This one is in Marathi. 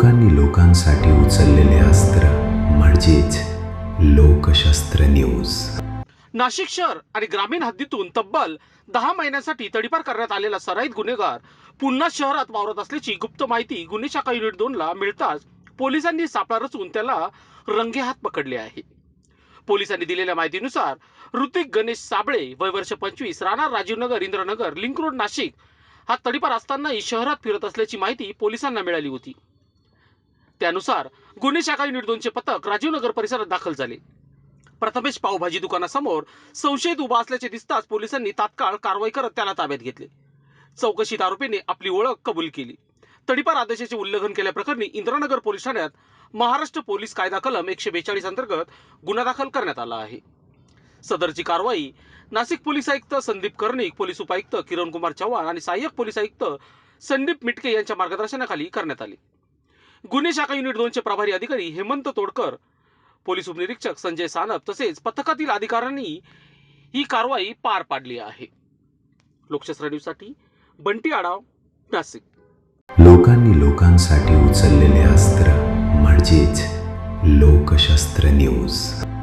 लोकांनी लोकांसाठी उचललेले अस्त्र म्हणजेच लोकशस्त्र न्यूज। नाशिक शहर आणि ग्रामीण हद्दीतून तब्बल 10 महिन्यांसाठी तडीपार करण्यात आलेला सराईत गुन्हेगार पुन्हा शहरात वावरत असल्याची गुप्त माहिती गुन्हे शाखा युनिट 2 ला मिळताच पोलिसांनी सापळा रचून त्याला रंगेहात पकडले आहे। पोलिसांनी दिलेल्या माहितीनुसार ऋतिक गणेश साबळे वय वर्ष 25 राहणार राजीवनगर इंद्रनगर लिंक रोड नाशिक हा तडीपार असतानाही शहरात फिरत असल्याची माहिती पोलिसांना मिळाली होती। त्यानुसार गुन्हे शाखा युनिट 2 चे पथक राजीवनगर परिसरात दाखल झाले। प्रथमेश पावभाजी दुकानासमोर संशयित उभा असल्याचे दिसताच पोलिसांनी तात्काळ कारवाई करत त्याला ताब्यात घेतले। चौकशीत आरोपीने आपली ओळख कबूल केली। तडीपार आदेशाचे उल्लंघन केल्याप्रकरणी इंद्रनगर पोलीस ठाण्यात महाराष्ट्र पोलीस कायदा कलम 142 अंतर्गत गुन्हा दाखल करण्यात आला आहे। सदरची कारवाई नाशिक पोलीस आयुक्त संदीप कर्णिक, पोलीस उपायुक्त किरण कुमार चव्हाण आणि सहाय्यक पोलीस आयुक्त संदीप मिटके यांच्या मार्गदर्शनाखाली करण्यात आली। गुन्हे शाखा युनिट 2 चे प्रभारी अधिकारी हेमंत तोडकर, पोलीस उपनिरीक्षक संजय सानप तसेच पथकातील अधिकाऱ्यांनी ही कारवाई पार पाडली आहे। लोकशास्त्र न्यूजसाठी बंटी आढाव, नाशिक। लोकांनी लोकांसाठी उचललेले अस्त्र म्हणजेच लोकशस्त्र न्यूज।